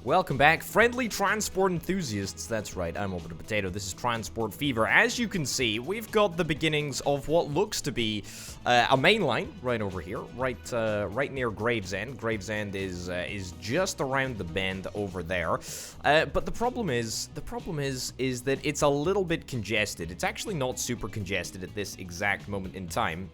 Welcome back, friendly transport enthusiasts. That's right, I'm Over the Potato. This is Transport Fever. As you can see, we've got the beginnings of what looks to be a main line right over here, right near Gravesend. Gravesend is just around the bend over there. But the problem is that it's a little bit congested. It's actually not super congested at this exact moment in time.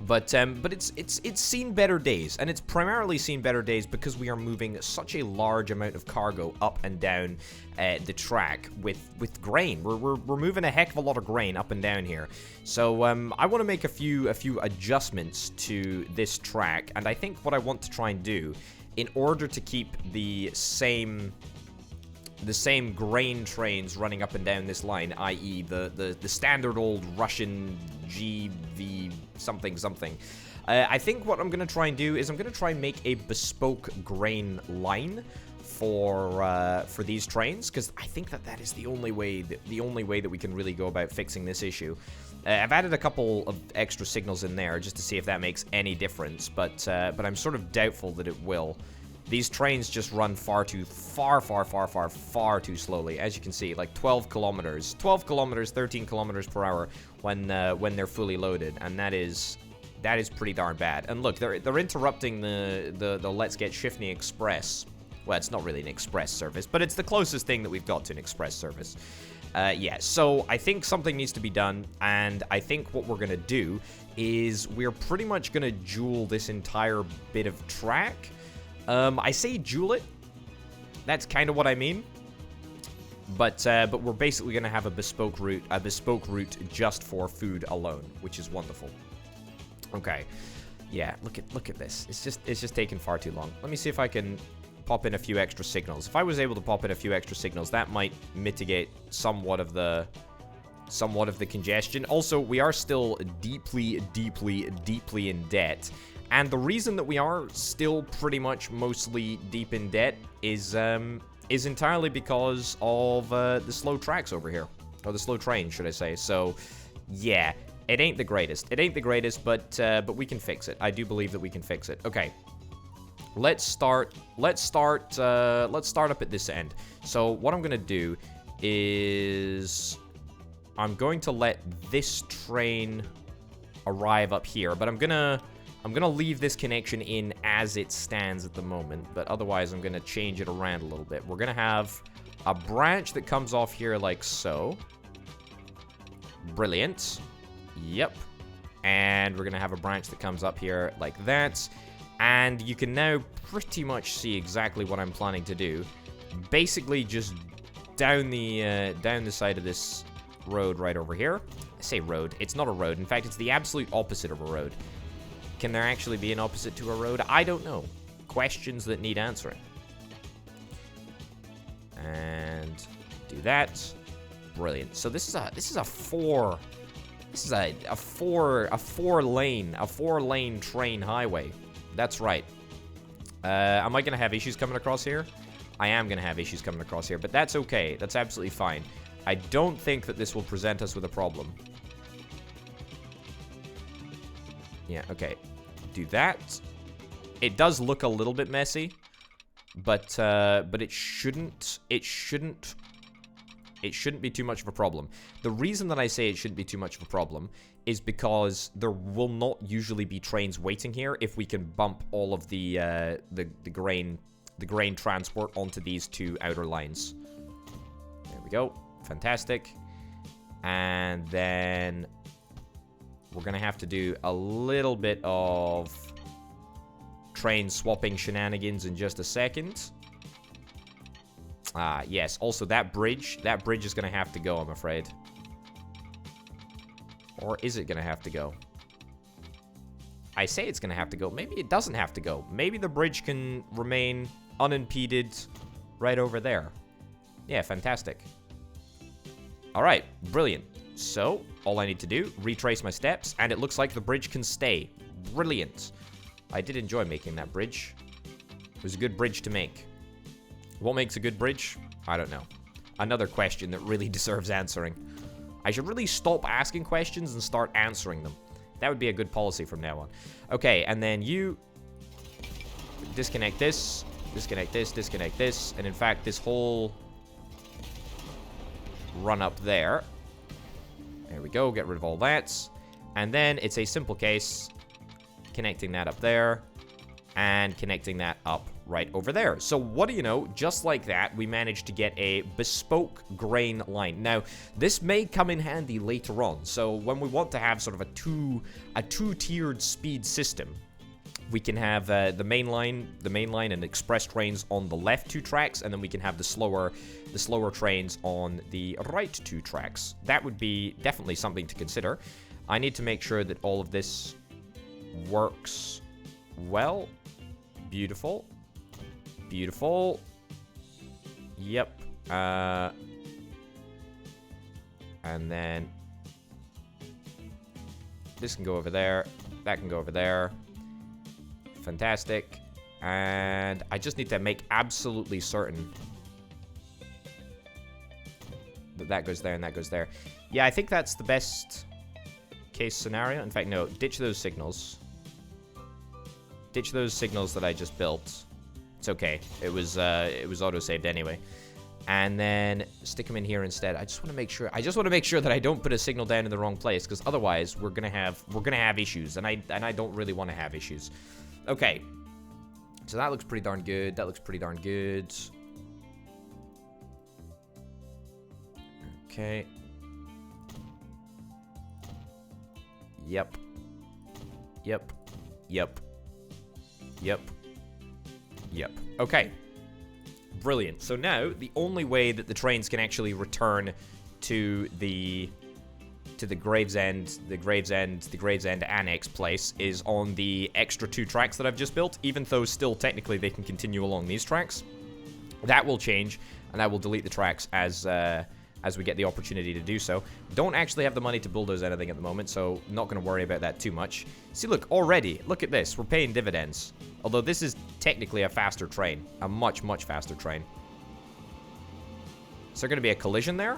But it's seen better days, and it's primarily seen better days because we are moving such a large amount of cargo up and down the track with grain. We're moving a heck of a lot of grain up and down here. So I want to make a few adjustments to this track, and I think what I want to try and do in order to keep the same grain trains running up and down this line, i.e. the standard old Russian GV something. I think what I'm going to try and do is I'm going to try and make a bespoke grain line for these trains, because I think that is the only way that we can really go about fixing this issue. I've added a couple of extra signals in there just to see if that makes any difference, but I'm sort of doubtful that it will. These trains just run far too slowly. As you can see, like 12 kilometers, 13 kilometers per hour when they're fully loaded, and that is pretty darn bad. And look, they're interrupting the Let's Get Shifty Express. Well, it's not really an express service, but it's the closest thing that we've got to an express service. Yeah, so I think something needs to be done, and I think what we're gonna do is we're pretty much gonna jewel this entire bit of track. I say jewel it. That's kind of what I mean. But we're basically going to have a bespoke route just for food alone, which is wonderful. Okay. Yeah, look at this. It's just taking far too long. Let me see if I can pop in a few extra signals. If I was able to pop in a few extra signals, that might mitigate somewhat of the congestion. Also, we are still deeply in debt. And the reason that we are still pretty much mostly deep in debt is entirely because of the slow tracks over here. Or the slow train, should I say. So, yeah, it ain't the greatest. But we can fix it. I do believe that we can fix it. Okay. Let's start up at this end. So, what I'm going to do is I'm going to let this train arrive up here, but I'm gonna leave this connection in as it stands at the moment, but otherwise I'm gonna change it around a little bit. We're gonna have a branch that comes off here like so. Brilliant. Yep. And we're gonna have a branch that comes up here like that. And you can now pretty much see exactly what I'm planning to do. Basically just down the side of this road right over here. I say road. It's not a road. In fact, it's the absolute opposite of a road. Can there actually be an opposite to a road? I don't know. Questions that need answering. And do that. Brilliant. So this is a four lane train highway. That's right. Am I gonna have issues coming across here? I am gonna have issues coming across here, but that's okay. That's absolutely fine. I don't think that this will present us with a problem. Yeah, okay. Do that. It does look a little bit messy, but it shouldn't be too much of a problem. The reason that I say it shouldn't be too much of a problem is because there will not usually be trains waiting here if we can bump all of the grain transport onto these two outer lines. There we go. Fantastic. And then we're going to have to do a little bit of train swapping shenanigans in just a second. Yes. Also, that bridge is going to have to go, I'm afraid. Or is it going to have to go? I say it's going to have to go. Maybe it doesn't have to go. Maybe the bridge can remain unimpeded right over there. Yeah, fantastic. All right, brilliant. So, all I need to do, retrace my steps, and it looks like the bridge can stay. Brilliant. I did enjoy making that bridge. It was a good bridge to make. What makes a good bridge? I don't know. Another question that really deserves answering. I should really stop asking questions and start answering them. That would be a good policy from now on. Okay, and then you disconnect this. Disconnect this, and in fact, this whole run up there. There we go, get rid of all that. And then it's a simple case, connecting that up there, and connecting that up right over there. So what do you know, just like that, we managed to get a bespoke grain line. Now, this may come in handy later on. So when we want to have sort of a two-tiered speed system, we can have the main line and express trains on the left 2 tracks, and then we can have the slower trains on the right 2 tracks. That would be definitely something to consider. I need to make sure that all of this works well. Beautiful. Beautiful. Yep. And then this can go over there. That can go over there. Fantastic. And I just need to make absolutely certain that that goes there and that goes there. Yeah, I think that's the best case scenario. In fact, no, ditch those signals. Ditch those signals that I just built. It's okay. It was auto-saved anyway. And then stick them in here instead. I just want to make sure. I just want to make sure that I don't put a signal down in the wrong place, because otherwise we're gonna have issues, and I don't really want to have issues. Okay. So that looks pretty darn good. That looks pretty darn good. Okay. Yep. Yep. Yep. Yep. Yep. Okay. Brilliant. So now, the only way that the trains can actually return to the Gravesend annex place is on the extra 2 tracks that I've just built, even though still technically they can continue along these tracks. That will change, and I will delete the tracks as we get the opportunity to do so. Don't actually have the money to bulldoze anything at the moment, so not going to worry about that too much. See, look, already, look at this. We're paying dividends. Although this is technically a faster train. A much, much faster train. Is there going to be a collision there?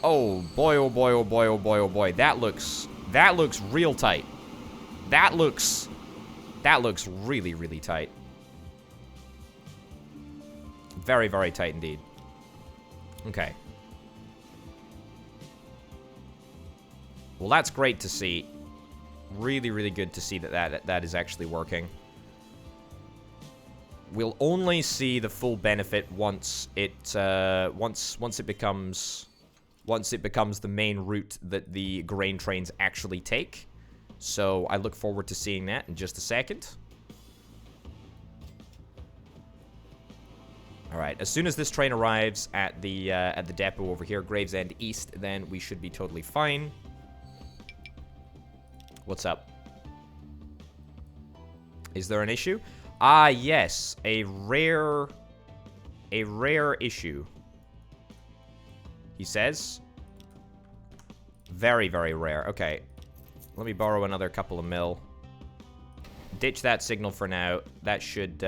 Oh, boy, oh, boy, oh, boy, oh, boy, oh, boy. That looks real tight. That looks really, really tight. Very, very tight indeed. Okay. Well, that's great to see. Really, really good to see that is actually working. We'll only see the full benefit once it becomes the main route that the grain trains actually take. So I look forward to seeing that in just a second. All right, as soon as this train arrives at the depot over here, Gravesend East, then we should be totally fine. What's up? Is there an issue? Ah, yes, a rare issue. He says. Very, very rare. Okay, let me borrow another couple of mil. Ditch that signal for now. That should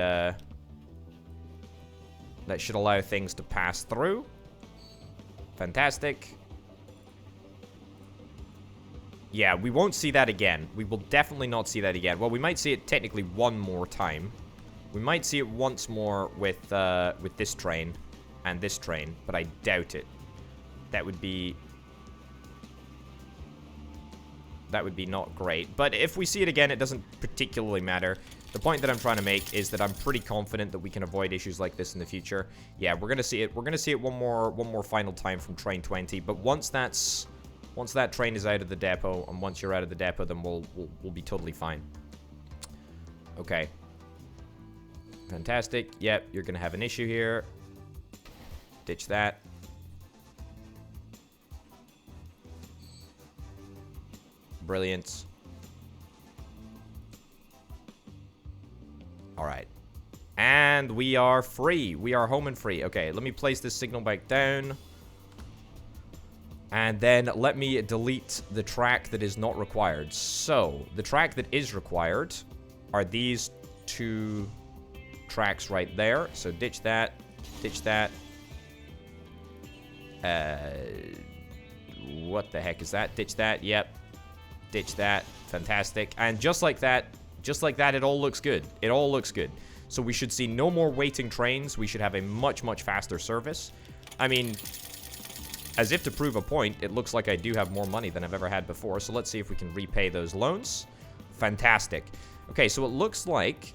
allow things to pass through. Fantastic. Yeah, we won't see that again. We will definitely not see that again. Well, we might see it technically one more time. We might see it once more with this train and this train, but I doubt it. That would be not great. But if we see it again, it doesn't particularly matter. The point that I'm trying to make is that I'm pretty confident that we can avoid issues like this in the future. Yeah, we're gonna see it. We're gonna see it one more final time from train 20. But once that train is out of the depot, and once you're out of the depot, then we'll be totally fine. Okay. Fantastic. Yep, you're gonna have an issue here. Ditch that. Brilliant. All right. And we are free. We are home and free. Okay, let me place this signal back down. And then let me delete the track that is not required. So, the track that is required are these 2 tracks right there. So, ditch that. Ditch that. What the heck is that? Ditch that. Yep. Ditch that. Fantastic. And just like that, it all looks good. It all looks good. So we should see no more waiting trains. We should have a much, much faster service. I mean, as if to prove a point, it looks like I do have more money than I've ever had before. So let's see if we can repay those loans. Fantastic. Okay, so it looks like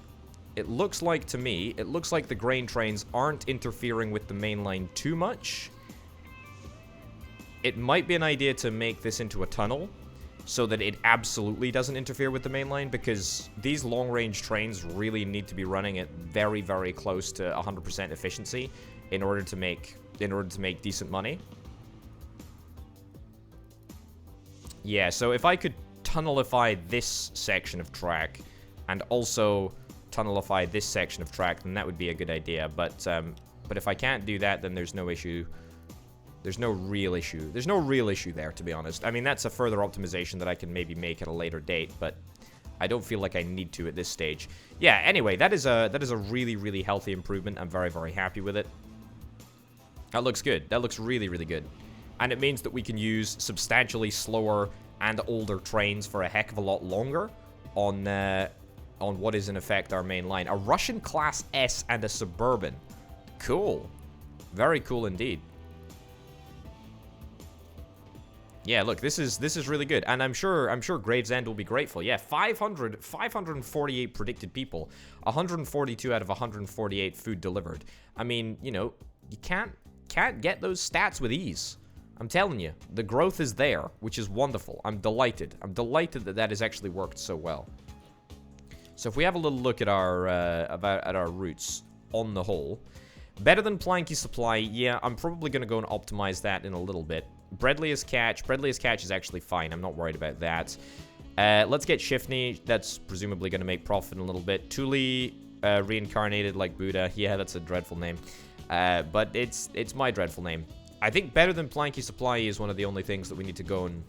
to me, it looks like the grain trains aren't interfering with the main line too much. It might be an idea to make this into a tunnel so that it absolutely doesn't interfere with the main line, because these long-range trains really need to be running at very, very close to 100% efficiency in order to make decent money. Yeah, so if I could tunnelify this section of track and also tunnelify this section of track, then that would be a good idea. But if I can't do that, then there's no issue. There's no real issue. There's no real issue there, to be honest. I mean, that's a further optimization that I can maybe make at a later date, but I don't feel like I need to at this stage. Yeah, anyway, that is a really, really healthy improvement. I'm very, very happy with it. That looks good. That looks really, really good. And it means that we can use substantially slower and older trains for a heck of a lot longer on what is in effect our main line. A Russian Class S and a Suburban. Cool. Very cool indeed. Yeah, look, this is really good, and I'm sure Gravesend will be grateful. Yeah, 548 predicted people, 142 out of 148 food delivered. I mean, you know, you can't get those stats with ease. I'm telling you, the growth is there, which is wonderful. I'm delighted. I'm delighted that has actually worked so well. So if we have a little look at our routes on the whole, better than Planky Supply. Yeah, I'm probably going to go and optimize that in a little bit. Breadliest Catch. Breadliest Catch is actually fine. I'm not worried about that. Let's get Shifney. That's presumably going to make profit in a little bit. Thule, reincarnated like Buddha. Yeah, that's a dreadful name. But it's my dreadful name. I think better than Planky Supply is one of the only things that we need to go and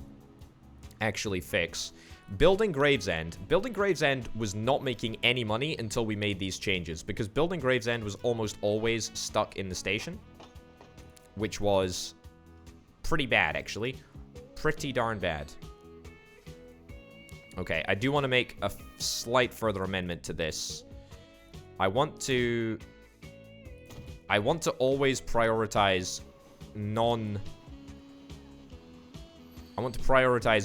actually fix. Building Gravesend. Building Gravesend was not making any money until we made these changes, because Building Gravesend was almost always stuck in the station, which was pretty bad, actually. Pretty darn bad. Okay, I do want to make a slight further amendment to this. I want to always prioritize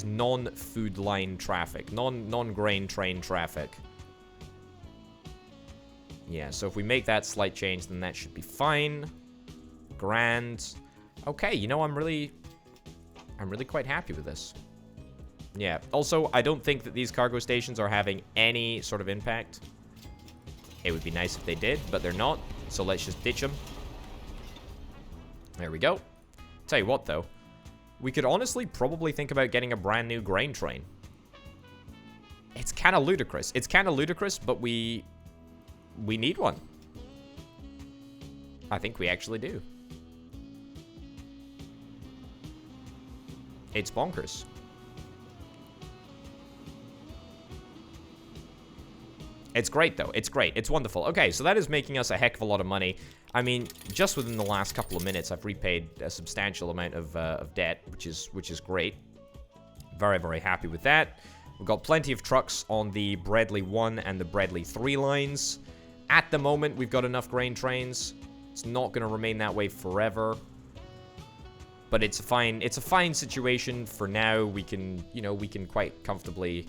non-food line traffic, non-grain train traffic. Yeah, so if we make that slight change, then that should be fine. Grand. Okay, you know, I'm really quite happy with this. Yeah. Also, I don't think that these cargo stations are having any sort of impact. It would be nice if they did, but they're not. So let's just ditch them. There we go. Tell you what, though. We could honestly probably think about getting a brand new grain train. It's kind of ludicrous. It's kind of ludicrous, but we need one. I think we actually do. It's bonkers. It's great, though. It's great. It's wonderful. Okay, so that is making us a heck of a lot of money. I mean, just within the last couple of minutes, I've repaid a substantial amount of debt, which is great. Very, very happy with that. We've got plenty of trucks on the Bradley 1 and the Bradley 3 lines. At the moment, we've got enough grain trains. It's not going to remain that way forever. But it's a fine situation for now. We can, you know, we can quite comfortably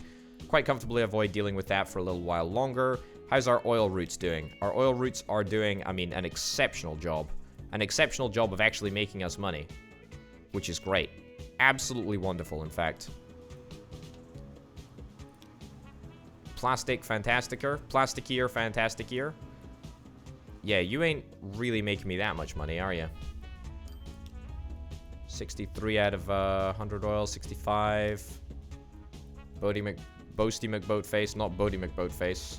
avoid dealing with that for a little while longer. How's our oil routes doing? Our oil routes are doing, I mean, an exceptional job. An exceptional job of actually making us money, which is great. Absolutely wonderful, in fact. Plastic Fantasticer. Plasticier Fantasticer. Yeah, you ain't really making me that much money, are you? 63 out of 100 oil, 65. Boasty McBoatface, not Bodie McBoatface.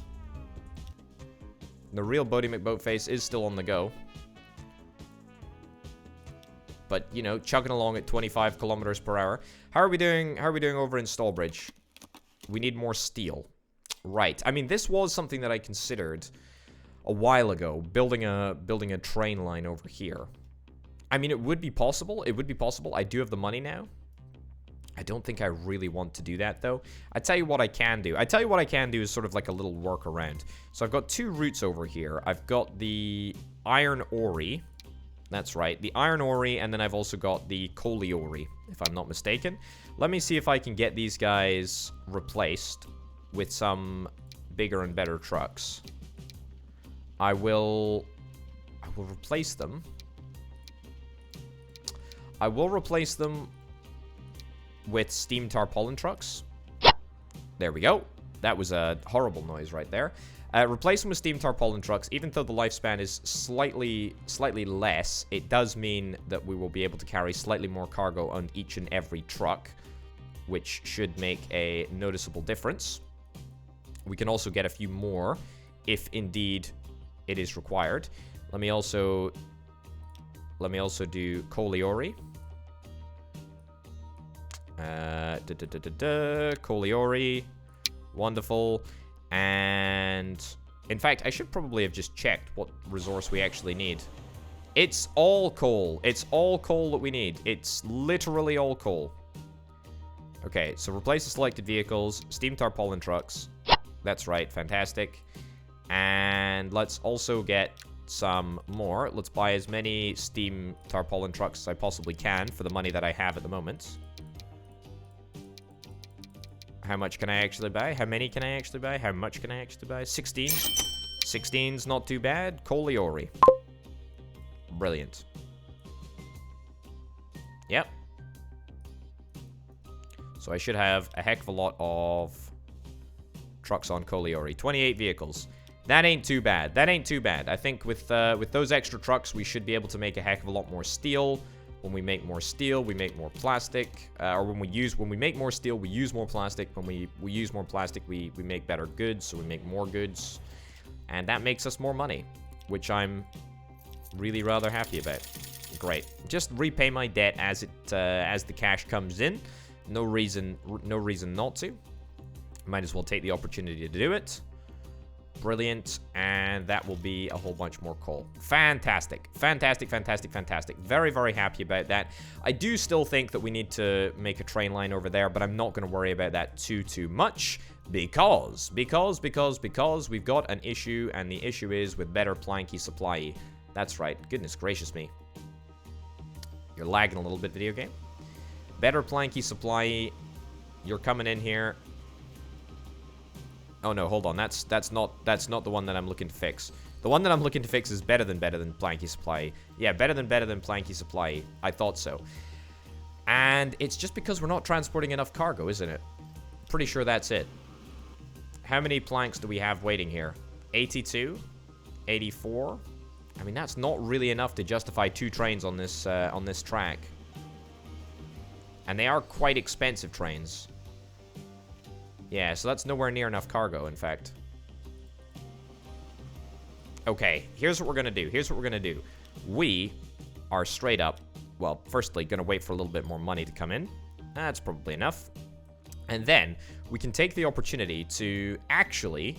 The real Bodie McBoatface is still on the go. But, you know, chugging along at 25 kilometers per hour. How are we doing over in Stallbridge? We need more steel. Right. I mean, this was something that I considered a while ago, building a train line over here. I mean, it would be possible. It would be possible. I do have the money now. I don't think I really want to do that, though. I tell you what I can do. I tell you what I can do is sort of like a little workaround. So I've got 2 routes over here. I've got the iron ore. That's right, the iron ore, and then I've also got the coal ore, if I'm not mistaken. Let me see if I can get these guys replaced with some bigger and better trucks. I will replace them. I will replace them with steam tarpaulin trucks. There we go. That was a horrible noise right there. Replace them with steam tarpaulin trucks. Even though the lifespan is slightly less, it does mean that we will be able to carry slightly more cargo on each and every truck, which should make a noticeable difference. We can also get a few more if indeed it is required. Let me also do Coliori. Coliori. Wonderful. And in fact, I should probably have just checked what resource we actually need. It's all coal. It's all coal that we need. It's literally all coal. Okay, so replace the selected vehicles, steam tarpaulin trucks. That's right, fantastic. And let's also get some more. Let's buy as many steam tarpaulin trucks as I possibly can for the money that I have at the moment. How much can I actually buy? How many can I actually buy? How much can I actually buy? 16. 16's not too bad. Coliori. Brilliant. Yep. So I should have a heck of a lot of trucks on Coliori. 28 vehicles. That ain't too bad. That ain't too bad. I think with those extra trucks, we should be able to make a heck of a lot more steel. When we make more steel, we make more plastic. Or when we make more steel, we use more plastic. When we use more plastic, we make better goods, so we make more goods. And that makes us more money, which I'm really rather happy about. Great. Just repay my debt as the cash comes in. No reason not to. Might as well take the opportunity to do it. Brilliant. And that will be a whole bunch more coal. Fantastic. Fantastic, fantastic, fantastic. Very, very happy about that. I do still think that we need to make a train line over there, but I'm not going to worry about that too much because we've got an issue, and the issue is with better planky supply. That's right. Goodness gracious me. You're lagging a little bit, video game. Better planky supply. You're coming in here. Oh no, hold on. That's not the one that I'm looking to fix. The one that I'm looking to fix is better than planky supply. Yeah, better than planky supply. I thought so. And it's just because we're not transporting enough cargo, isn't it? Pretty sure that's it. How many planks do we have waiting here? 82? 84? I mean, that's not really enough to justify 2 trains on this track. And they are quite expensive trains. Yeah, so that's nowhere near enough cargo, in fact. Okay, here's what we're going to do. We are straight up, well, firstly, going to wait for a little bit more money to come in. That's probably enough. And then we can take the opportunity to actually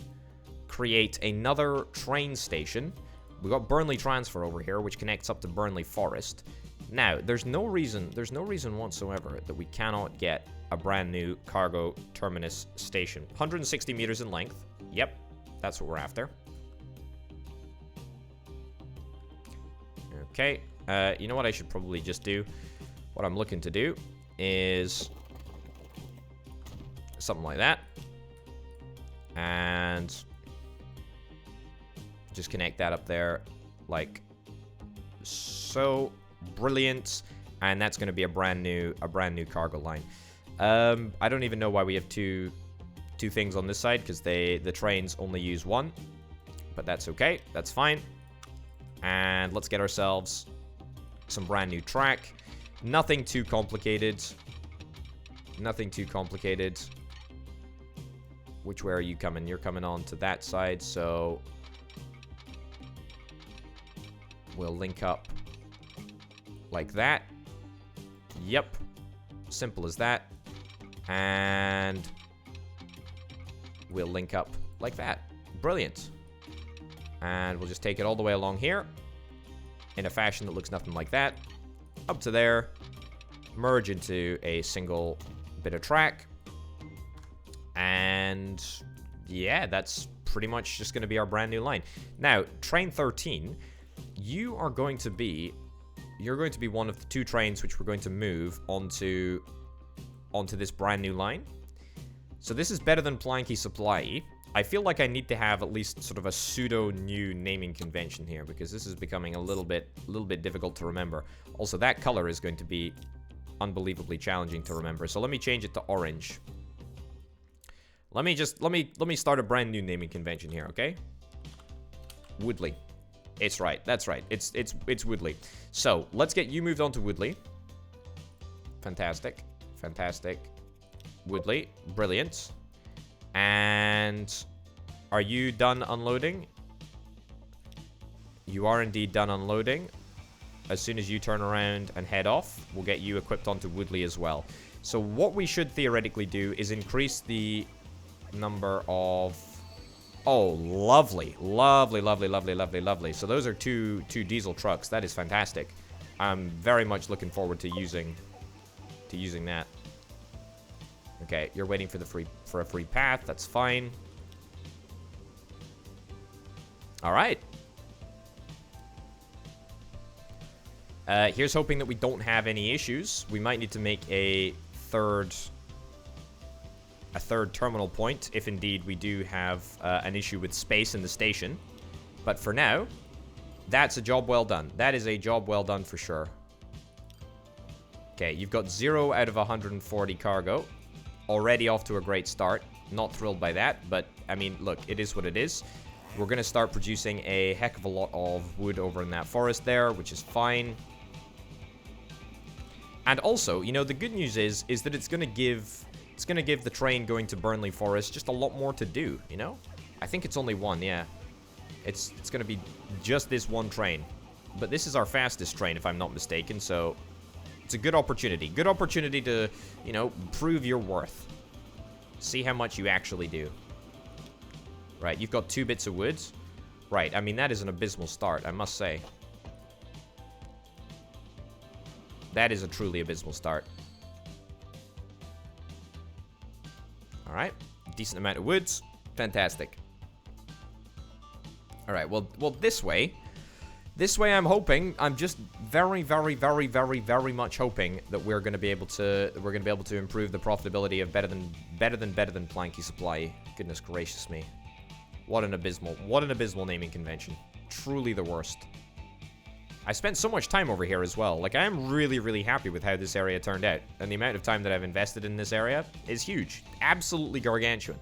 create another train station. We've got Burnley Transfer over here, which connects up to Burnley Forest. Now, there's no reason whatsoever that we cannot get a brand new cargo terminus station. 160 meters in length. Yep, that's what we're after. Okay, you know what I should probably just do? What I'm looking to do is something like that. And just connect that up there like so. Brilliant. And that's going to be a brand new cargo line. I don't even know why we have two things on this side, because the trains only use one, but that's okay. That's fine. And let's get ourselves some brand new track. Nothing too complicated. Nothing too complicated. Which way are you coming? You're coming on to that side, so we'll link up like that. Yep. Simple as that. And we'll link up like that. Brilliant. And we'll just take it all the way along here in a fashion that looks nothing like that. Up to there. Merge into a single bit of track. And yeah, that's pretty much just going to be our brand new line. Now, train 13, you're going to be one of the 2 trains which we're going to move onto this brand new line. So this is better than Planky Supply. I feel like I need to have at least sort of a pseudo new naming convention here, because this is becoming a little bit difficult to remember. Also, that color is going to be unbelievably challenging to remember. So let me change it to orange. Let me start a brand new naming convention here, okay? Woodley. It's right. That's right. It's Woodley. So, let's get you moved on to Woodley. Fantastic. Fantastic. Woodley. Brilliant. And are you done unloading? You are indeed done unloading. As soon as you turn around and head off, we'll get you equipped onto Woodley as well. So what we should theoretically do is increase the number of... Oh, lovely. Lovely, lovely, lovely, lovely, lovely. So those are two diesel trucks. That is fantastic. I'm very much looking forward to using that. Okay, you're waiting for a free path. That's fine. All right. Here's hoping that we don't have any issues. We might need to make a third terminal point if indeed we do have an issue with space in the station. But for now, that's a job well done. That is a job well done for sure. Okay, you've got 0 out of 140 cargo. Already off to a great start. Not thrilled by that, but I mean, look, it is what it is. We're going to start producing a heck of a lot of wood over in that forest there, which is fine. And also, you know, the good news is that it's going to give the train going to Burnley Forest just a lot more to do, you know? I think it's only one, yeah. It's going to be just this one train. But this is our fastest train, if I'm not mistaken, so it's a good opportunity. Good opportunity to, you know, prove your worth. See how much you actually do. Right, you've got 2 bits of wood. Right, I mean, that is an abysmal start, I must say. That is a truly abysmal start. Alright, decent amount of woods. Fantastic. Alright, well, this way I'm hoping, I'm just very, very, very, very, very much hoping that we're going to be able to improve the profitability of better than Planky Supply. Goodness gracious me. What an abysmal naming convention. Truly the worst. I spent so much time over here as well. Like, I am really, really happy with how this area turned out. And the amount of time that I've invested in this area is huge. Absolutely gargantuan.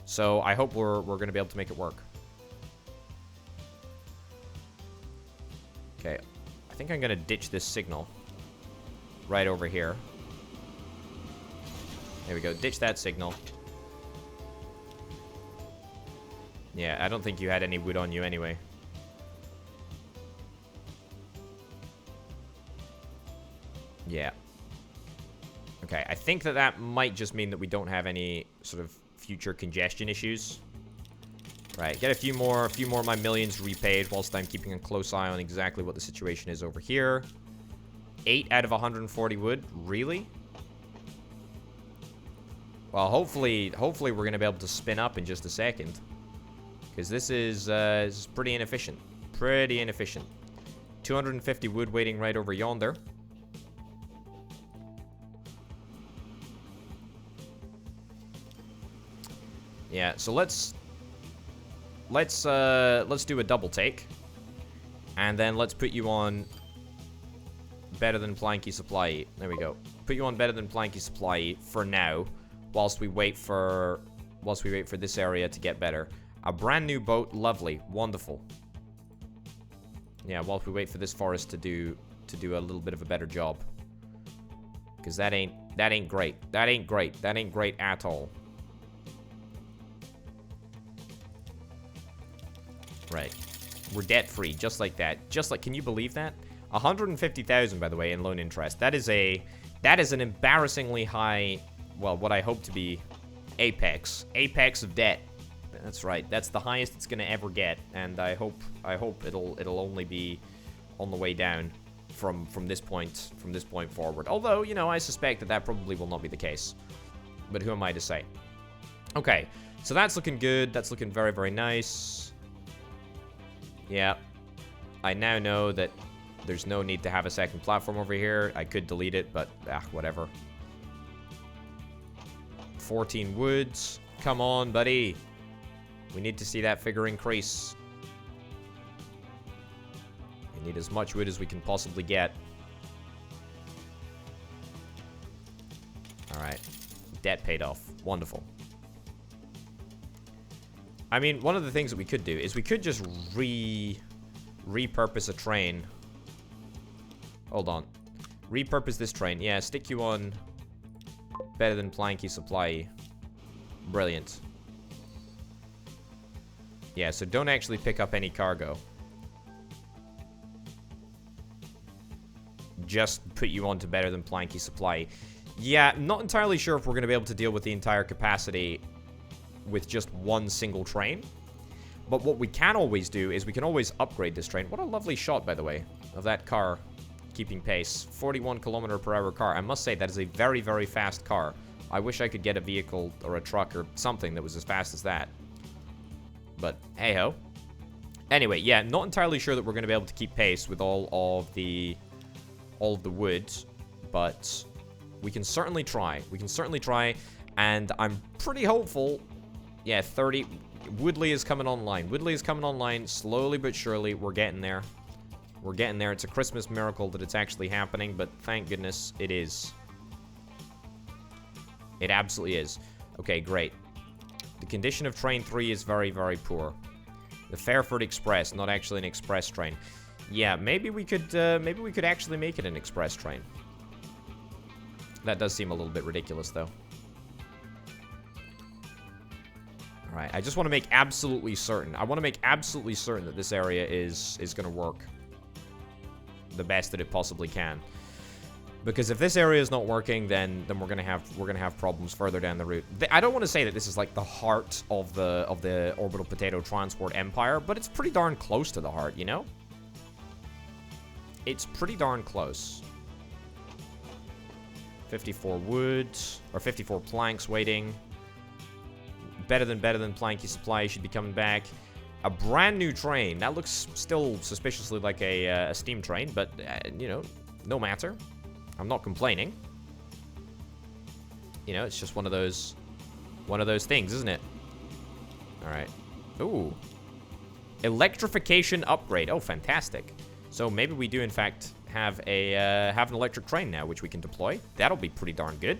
So, I hope we're going to be able to make it work. Okay. I think I'm going to ditch this signal. Right over here. There we go. Ditch that signal. Yeah, I don't think you had any wood on you anyway. Yeah. Okay, I think that might just mean that we don't have any sort of future congestion issues. Right, get a few more of my millions repaid whilst I'm keeping a close eye on exactly what the situation is over here. 8 out of 140 wood? Really? Well, hopefully we're going to be able to spin up in just a second. Because this is pretty inefficient. Pretty inefficient. 250 wood waiting right over yonder. Yeah, so let's do a double take. And then let's put you on better than Planky Supply. There we go. Put you on better than Planky Supply for now, whilst we wait for this area to get better. A brand new boat, lovely, wonderful. Yeah, whilst we wait for this forest to do a little bit of a better job. Because that ain't great. That ain't great. That ain't great at all. Right. We're debt-free, just like that. Just like, can you believe that? 150,000, by the way, in loan interest. That is an embarrassingly high, well, what I hope to be apex of debt. That's right. That's the highest it's going to ever get, and I hope it'll only be on the way down from this point forward. Although, you know, I suspect that probably will not be the case. But who am I to say? Okay, so that's looking good. That's looking very, very nice. Yeah. I now know that there's no need to have a second platform over here. I could delete it, but whatever. 14 woods. Come on, buddy. We need to see that figure increase. We need as much wood as we can possibly get. Alright. Debt paid off. Wonderful. I mean, one of the things that we could do is we could just repurpose a train. Hold on. Repurpose this train. Yeah, stick you on better than Planky Supply. Brilliant. Yeah, so don't actually pick up any cargo. Just put you on to better than Planky Supply. Yeah, not entirely sure if we're going to be able to deal with the entire capacity with just one single train. But what we can always do is we can always upgrade this train. What a lovely shot, by the way, of that car keeping pace. 41 km/h car. I must say, that is a very, very fast car. I wish I could get a vehicle or a truck or something that was as fast as that. But, hey-ho. Anyway, yeah, not entirely sure that we're going to be able to keep pace with all of the wood, but we can certainly try. We can certainly try, and I'm pretty hopeful. Yeah, 30. Woodley is coming online. Woodley is coming online slowly but surely. We're getting there. We're getting there. It's a Christmas miracle that it's actually happening, but thank goodness it is. It absolutely is. Okay, great. The condition of train 3 is very, very poor. The Fairford Express, not actually an express train. Yeah, maybe we could actually make it an express train. That does seem a little bit ridiculous, though. Alright, I just want to make absolutely certain. I want to make absolutely certain that this area is going to work the best that it possibly can. Because if this area is not working, then we're gonna have problems further down the route. I don't want to say that this is like the heart of the orbital potato transport empire, but it's pretty darn close to the heart, you know? It's pretty darn close. 54 wood, or 54 planks waiting. Better than Planky Supply should be coming back. A brand new train. That looks still suspiciously like a steam train, but you know, no matter. I'm not complaining. You know, it's just one of those things, isn't it? All right. Ooh. Electrification upgrade. Oh, fantastic. So maybe we do in fact have an electric train now, which we can deploy. That'll be pretty darn good.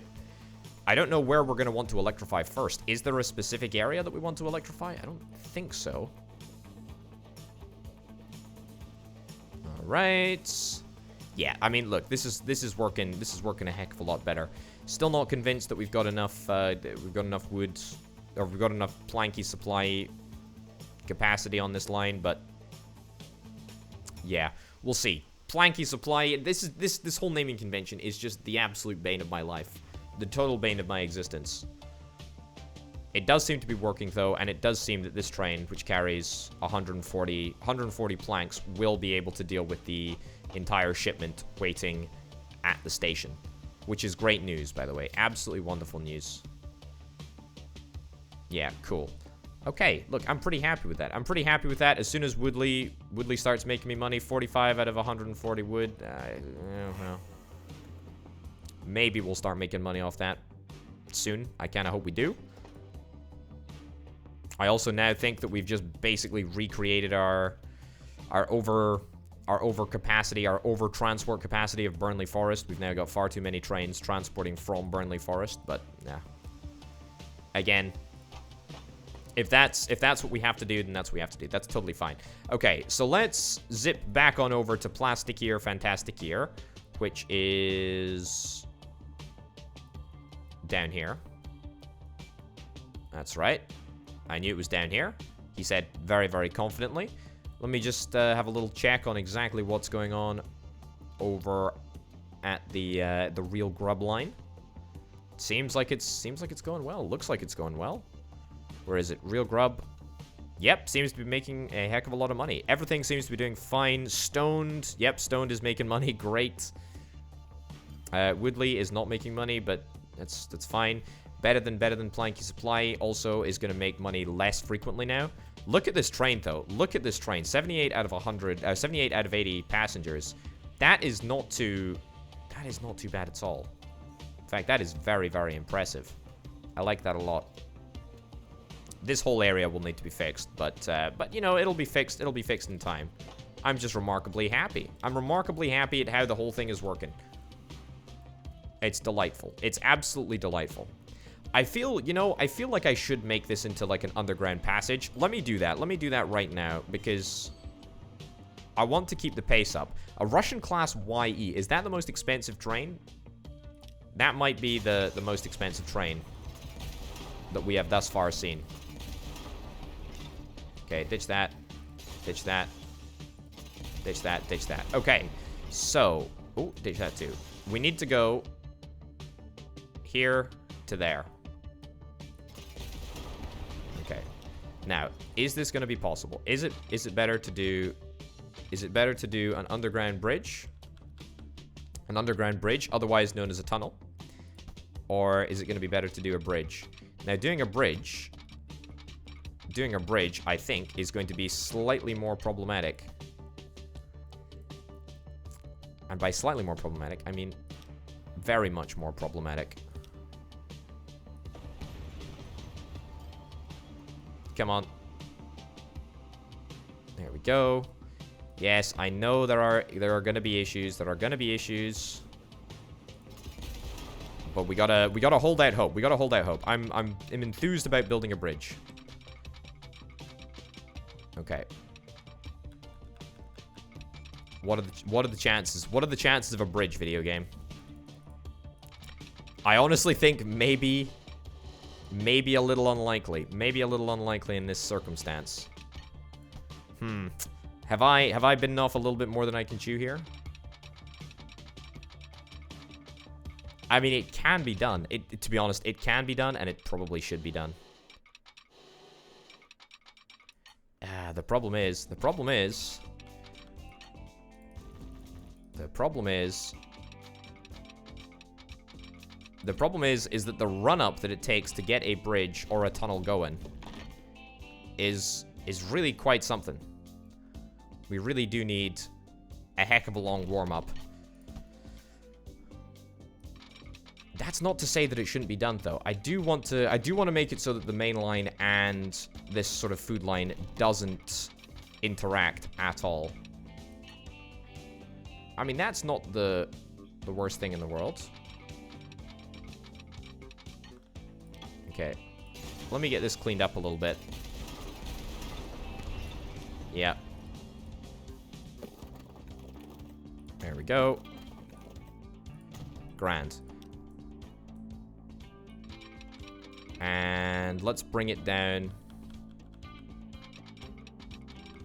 I don't know where we're going to want to electrify first. Is there a specific area that we want to electrify? I don't think so. All right. Yeah, I mean, look, this is working a heck of a lot better. Still not convinced that we've got enough wood, or we've got enough Planky Supply capacity on this line, but yeah, we'll see. Planky Supply. This whole naming convention is just the absolute bane of my life, the total bane of my existence. It does seem to be working though, and it does seem that this train, which carries 140 planks, will be able to deal with the entire shipment waiting at the station, which is great news, by the way. Absolutely wonderful news. Yeah, cool. Okay, look, I'm pretty happy with that. I'm pretty happy with that. As soon as Woodley starts making me money, 45 out of 140 wood, well, maybe we'll start making money off that soon. I kind of hope we do. I also now think that we've just basically recreated our over transport capacity of Burnley Forest. We've now got far too many trains transporting from Burnley Forest, but yeah. Again, if that's what we have to do, then that's what we have to do. That's totally fine. Okay, so let's zip back on over to Plasticier Fantasticier, which is down here. That's right. I knew it was down here. He said very, very confidently. Let me just have a little check on exactly what's going on over at the real grub line. Seems like it's going well. Looks like it's going well. Where is it? Real grub. Yep, seems to be making a heck of a lot of money. Everything seems to be doing fine. Stoned. Yep, Stoned is making money. Great. Woodley is not making money, but that's fine. Better than Planky Supply also is going to make money less frequently now. Look at this train, though. Look at this train. 78 out of 100, 78 out of 80 passengers. That is not too bad at all. In fact, that is very, very impressive. I like that a lot. This whole area will need to be fixed, but you know, it'll be fixed. It'll be fixed in time. I'm just remarkably happy. I'm remarkably happy at how the whole thing is working. It's delightful. It's absolutely delightful. I feel, you know, I feel like I should make this into like an underground passage. Let me do that. Let me do that right now because I want to keep the pace up. A Russian class YE, is that the most expensive train? That might be the most expensive train that we have thus far seen. Okay, ditch that. Ditch that. Ditch that. Ditch that. Okay, so... Oh, ditch that too. We need to go here to there. Okay. Now, is this going to be possible? Is it better to do... Is it better to do an underground bridge? An underground bridge, otherwise known as a tunnel? Or is it going to be better to do a bridge? Now, doing a bridge, I think, is going to be slightly more problematic. And by slightly more problematic, I mean very much more problematic. Come on. There we go. Yes, I know there are going to be issues. There are going to be issues. But we gotta hold out hope. We gotta hold out hope. I'm enthused about building a bridge. Okay. What are the chances? What are the chances of a bridge video game? I honestly think maybe a little unlikely. Maybe a little unlikely in this circumstance. Have I bitten off a little bit more than I can chew here? I mean, it can be done. To be honest, it can be done, and it probably should be done. The problem is that the run-up that it takes to get a bridge or a tunnel going is really quite something. We really do need a heck of a long warm-up. That's not to say that it shouldn't be done, though. I do want to make it so that the main line and this sort of food line doesn't interact at all. I mean, that's not the worst thing in the world. Okay. Let me get this cleaned up a little bit. Yeah. There we go. Grand. And let's bring it down.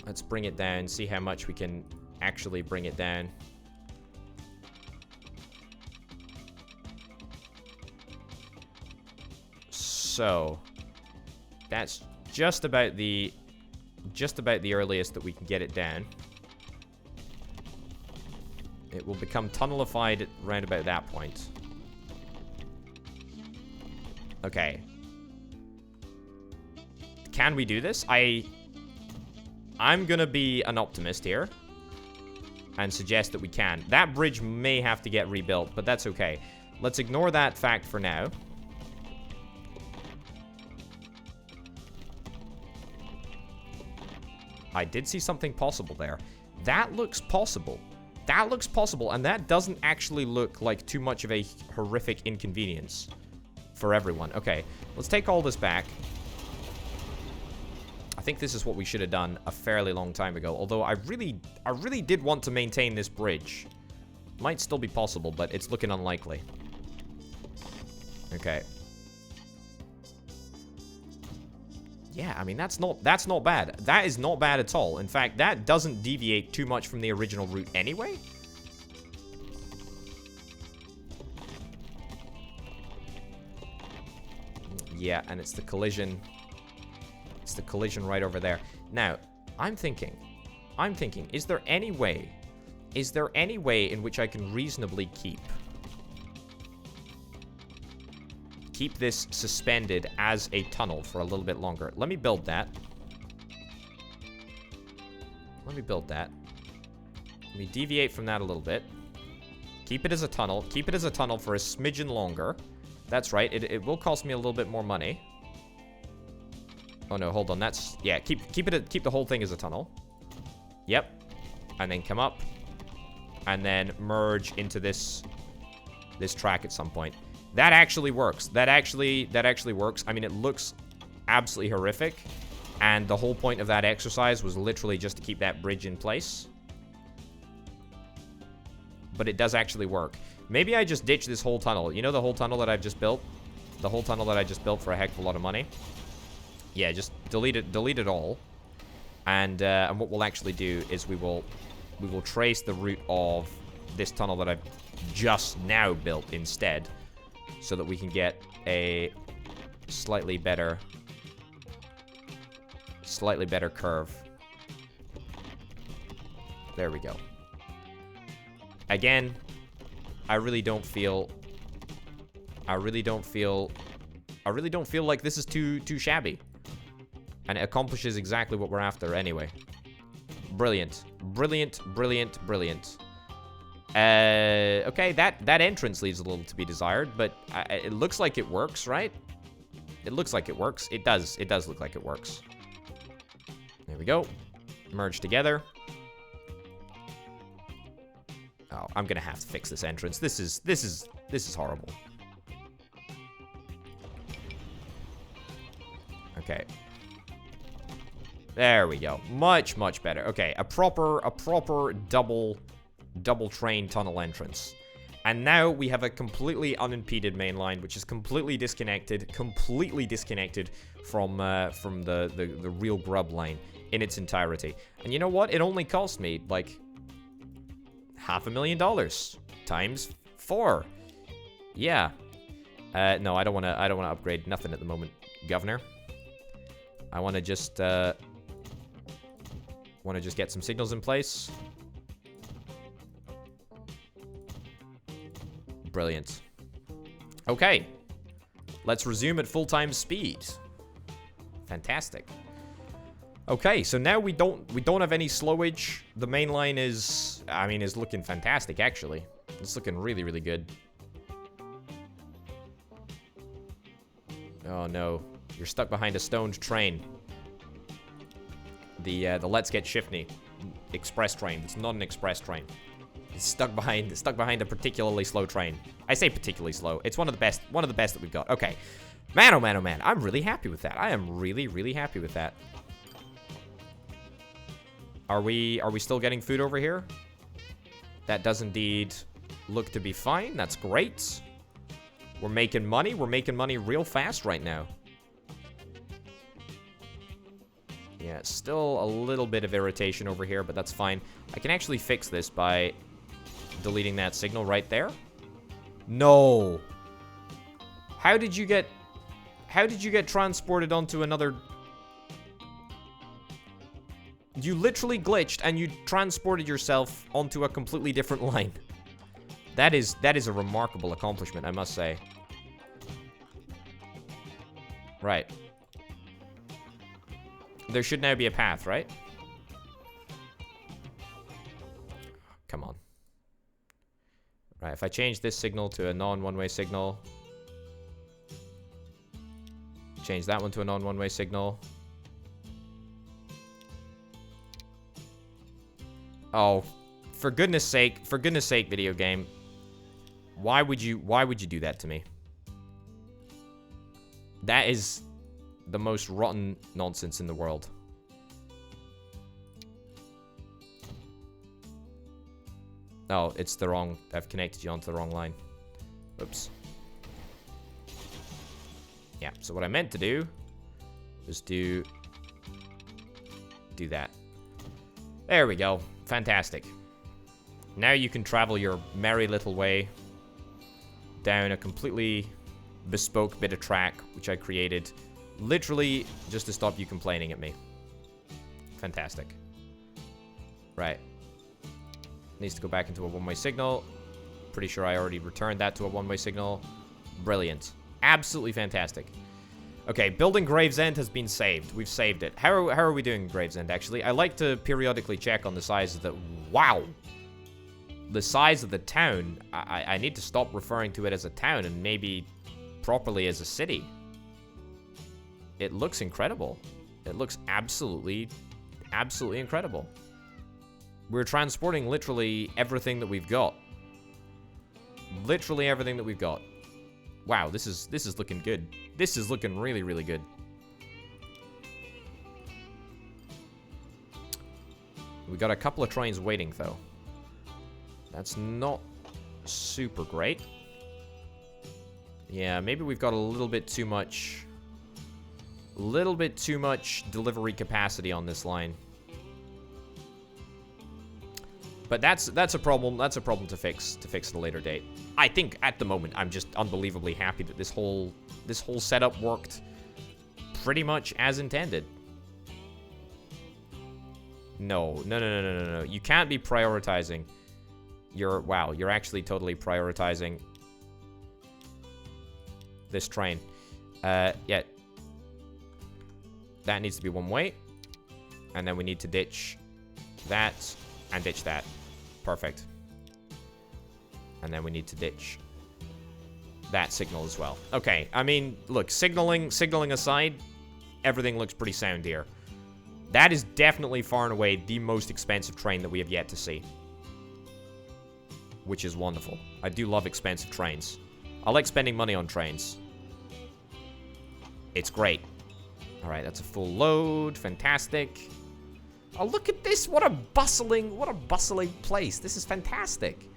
Let's bring it down, see how much we can actually bring it down. So, that's just about the earliest that we can get it down. It will become tunnelified at around about that point. Okay. Can we do this? I'm gonna be an optimist here and suggest that we can. That bridge may have to get rebuilt, but that's okay. Let's ignore that fact for now. I did see something possible there. That looks possible. That looks possible, and that doesn't actually look like too much of a horrific inconvenience for everyone. Okay, let's take all this back. I think this is what we should have done a fairly long time ago, although I really did want to maintain this bridge. Might still be possible, but it's looking unlikely. Okay. Yeah, I mean, that's not bad. That is not bad at all. In fact, that doesn't deviate too much from the original route anyway. Yeah, and it's the collision. It's That's the collision right over there. Now, I'm thinking, is there any way in which I can reasonably keep this suspended as a tunnel for a little bit longer? Let me build that. Let me deviate from that a little bit. Keep it as a tunnel. Keep it as a tunnel for a smidgen longer. That's right. It will cost me a little bit more money. Oh no, hold on. That's... Yeah, keep the whole thing as a tunnel. Yep. And then come up. And then merge into this track at some point. That actually works. That actually works. I mean, it looks absolutely horrific. And the whole point of that exercise was literally just to keep that bridge in place. But it does actually work. Maybe I just ditch this whole tunnel. You know the whole tunnel that I've just built? The whole tunnel that I just built for a heck of a lot of money? Yeah, just delete it all. And what we'll actually do is we will trace the route of this tunnel that I've just now built instead, so that we can get a slightly better curve. There we go. Again, I really don't feel like this is too shabby. And it accomplishes exactly what we're after anyway. Brilliant. Brilliant, brilliant, brilliant. Okay, that entrance leaves a little to be desired, but it looks like it works, right? It looks like it works. It does look like it works. There we go. Merge together. Oh, I'm gonna have to fix this entrance. This is horrible. Okay. There we go. Much, much better. Okay, a proper double train tunnel entrance. And now we have a completely unimpeded main line, which is completely disconnected from the real grub line in its entirety. And you know what? It only cost me like $500,000 times 4. Yeah. No, I don't want to upgrade nothing at the moment, Governor. I want to just get some signals in place. Brilliant. Okay. Let's resume at full-time speed. Fantastic. Okay, so now we don't have any slowage. The main line is looking fantastic actually. It's looking really, really good. Oh no. You're stuck behind a stoned train. The Let's Get Shifty express train. It's not an express train. It's stuck behind a particularly slow train. I say particularly slow. It's one of the best that we've got. Okay. Man, oh man, oh man. I'm really happy with that. I am really, really happy with that. Are we still getting food over here? That does indeed look to be fine. That's great. We're making money. We're making money real fast right now. Yeah, still a little bit of irritation over here, but that's fine. I can actually fix this by deleting that signal right there. No. How did you get transported onto another... You literally glitched and you transported yourself onto a completely different line. That is a remarkable accomplishment, I must say. Right. There should now be a path, right? Come on. Right, if I change this signal to a non-one-way signal. Change that one to a non-one-way signal. Oh, for goodness sake, video game. Why would you do that to me? That is the most rotten nonsense in the world. Oh, it's the wrong... I've connected you onto the wrong line. Oops. Yeah, so what I meant to do was do that. There we go. Fantastic. Now you can travel your merry little way down a completely bespoke bit of track, which I created Literally just to stop you complaining at me. Fantastic. Right. Needs to go back into a one-way signal. Pretty sure I already returned that to a one-way signal. Brilliant. Absolutely fantastic. Okay, building Gravesend has been saved. We've saved it. How are we doing Gravesend, actually? I like to periodically check on the size of the... Wow! The size of the town. I need to stop referring to it as a town and maybe properly as a city. It looks incredible. It looks absolutely, absolutely incredible. We're transporting literally everything that we've got. Literally everything that we've got. Wow, this is looking good. This is looking really, really good. We got a couple of trains waiting, though. That's not super great. Yeah, maybe we've got a little bit too much... delivery capacity on this line. But that's a problem. That's a problem to fix at a later date. I think at the moment I'm just unbelievably happy that this whole setup worked pretty much as intended. No. You can't be prioritizing. You're actually totally prioritizing this train. Yeah. That needs to be one way. And then we need to ditch that and ditch that. Perfect. And then we need to ditch that signal as well. Okay, I mean, look, signaling aside, everything looks pretty sound here. That is definitely far and away the most expensive train that we have yet to see. Which is wonderful. I do love expensive trains. I like spending money on trains. It's great. Alright, that's a full load. Fantastic. Oh, look at this. What a bustling place. This is fantastic.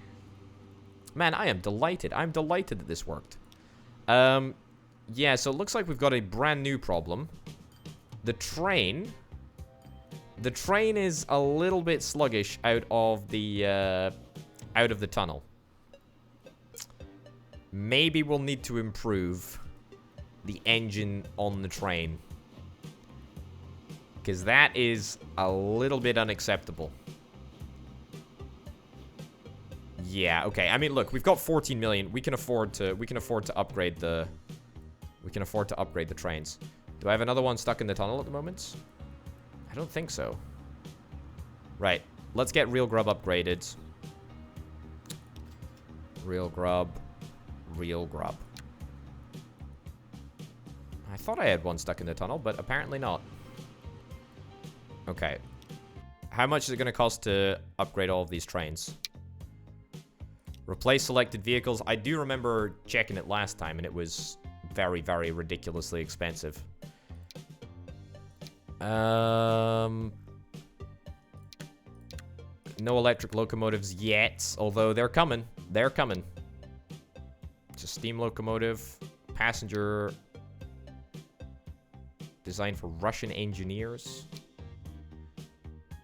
Man, I am delighted. I'm delighted that this worked. Yeah, so it looks like we've got a brand new problem. The train is a little bit sluggish out of the tunnel. Maybe we'll need to improve the engine on the train. Because that is a little bit unacceptable. Yeah, okay. I mean, look, we've got 14 million. We can afford to upgrade the trains. Do I have another one stuck in the tunnel at the moment? I don't think so. Right. Let's get Real Grub upgraded. Real Grub. I thought I had one stuck in the tunnel, but apparently not. Okay. How much is it going to cost to upgrade all of these trains? Replace selected vehicles. I do remember checking it last time, and it was very, very ridiculously expensive. No electric locomotives yet, although they're coming. They're coming. It's a steam locomotive. Passenger. Designed for Russian engineers.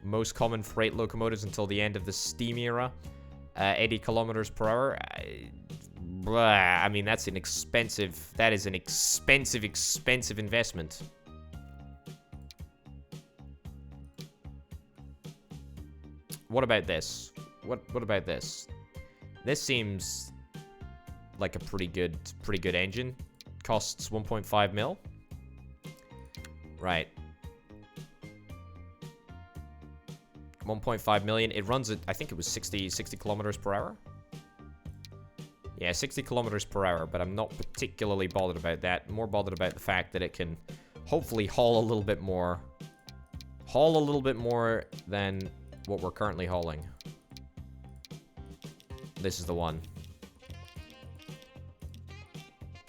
Most common freight locomotives until the end of the steam era. 80 kilometers per hour. I mean, that's an expensive... That is an expensive investment. What about this? What about this? This seems like a pretty good engine. Costs 1.5 mil. Right. 1.5 million. It runs at, I think it was 60 kilometers per hour. Yeah, 60 kilometers per hour, but I'm not particularly bothered about that. I'm more bothered about the fact that it can hopefully haul a little bit more. Haul a little bit more than what we're currently hauling. This is the one.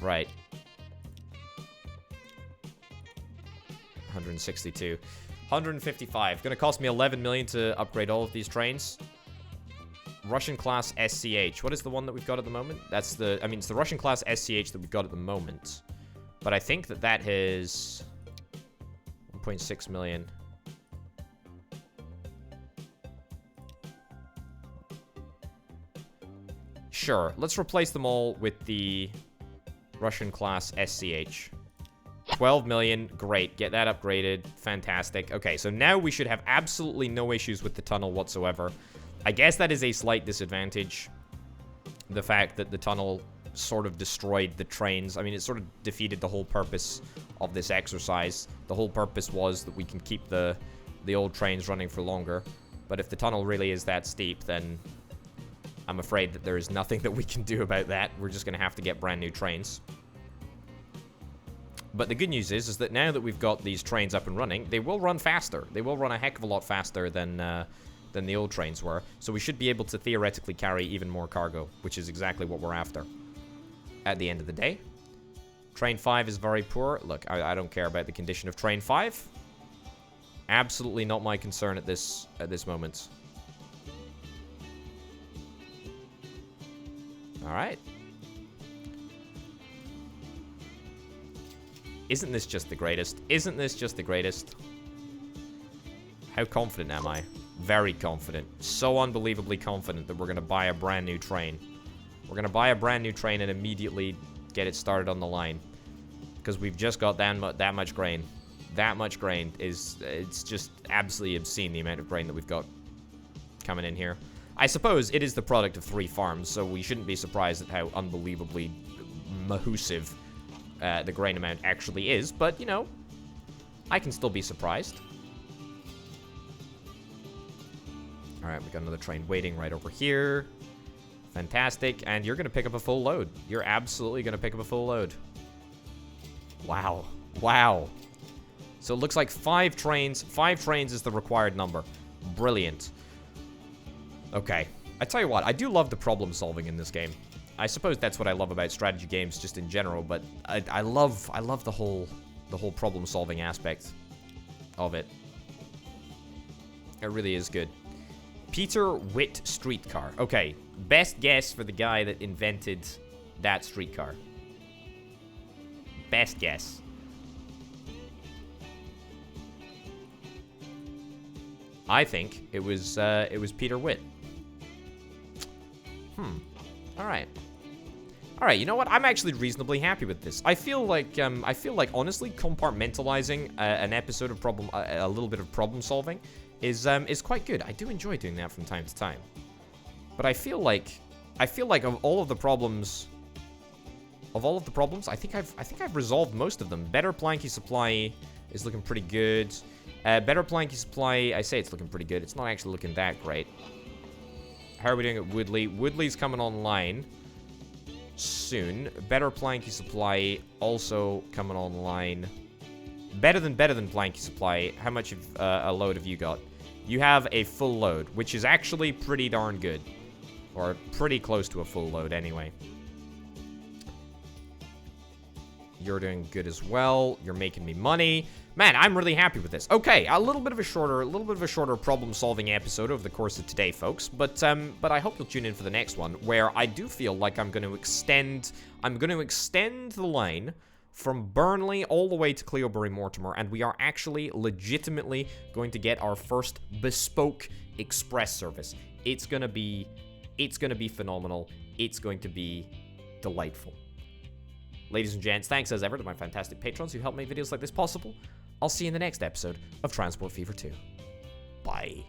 Right. 162. 155. Gonna cost me 11 million to upgrade all of these trains. Russian class SCH. What is the one that we've got at the moment? That's the... I mean, it's the Russian class SCH that we've got at the moment. But I think that has 1.6 million. Sure. Let's replace them all with the Russian class SCH. 12 million. Great. Get that upgraded. Fantastic. Okay, so now we should have absolutely no issues with the tunnel whatsoever. I guess that is a slight disadvantage. The fact that the tunnel sort of destroyed the trains. I mean, it sort of defeated the whole purpose of this exercise. The whole purpose was that we can keep the old trains running for longer. But if the tunnel really is that steep, then I'm afraid that there is nothing that we can do about that. We're just going to have to get brand new trains. But the good news is that now that we've got these trains up and running, they will run faster. They will run a heck of a lot faster than the old trains were. So we should be able to theoretically carry even more cargo, which is exactly what we're after at the end of the day. Train 5 is very poor. Look, I don't care about the condition of Train 5. Absolutely not my concern at this moment. Alright. Isn't this just the greatest? Isn't this just the greatest? How confident am I? Very confident. So unbelievably confident that we're going to buy a brand new train. We're going to buy a brand new train and immediately get it started on the line. Because we've just got that much grain. That much grain is... It's just absolutely obscene, the amount of grain that we've got coming in here. I suppose it is the product of 3 farms, so we shouldn't be surprised at how unbelievably mahoosive the grain amount actually is. But, you know, I can still be surprised. Alright, we got another train waiting right over here. Fantastic. And you're going to pick up a full load. You're absolutely going to pick up a full load. Wow. Wow. So it looks like 5 trains. 5 trains is the required number. Brilliant. Okay. I tell you what, I do love the problem solving in this game. I suppose that's what I love about strategy games just in general, but I love the whole problem solving aspect of it. It really is good. Peter Witt streetcar. Okay, best guess for the guy that invented that streetcar. Best guess. I think it was Peter Witt. All right. All right, you know what? I'm actually reasonably happy with this. I feel like honestly compartmentalizing an episode of a little bit of problem solving is quite good. I do enjoy doing that from time to time. But I feel like of all of the problems, I think I've resolved most of them. Better planky supply is looking pretty good. Better planky supply, I say it's looking pretty good. It's not actually looking that great. How are we doing at Woodley? Woodley's coming online soon. Better planky supply also coming online. Better than planky supply. How much of a load have you got? You have a full load, which is actually pretty darn good. Or pretty close to a full load anyway. You're doing good as well. You're making me money. Man, I'm really happy with this. Okay, a little bit of a shorter problem-solving episode over the course of today, folks. But I hope you'll tune in for the next one, where I do feel like I'm going to extend the line from Burnley all the way to Cleobury Mortimer, and we are actually legitimately going to get our first bespoke express service. It's gonna be phenomenal. It's going to be delightful. Ladies and gents, thanks as ever to my fantastic patrons who help make videos like this possible. I'll see you in the next episode of Transport Fever 2. Bye.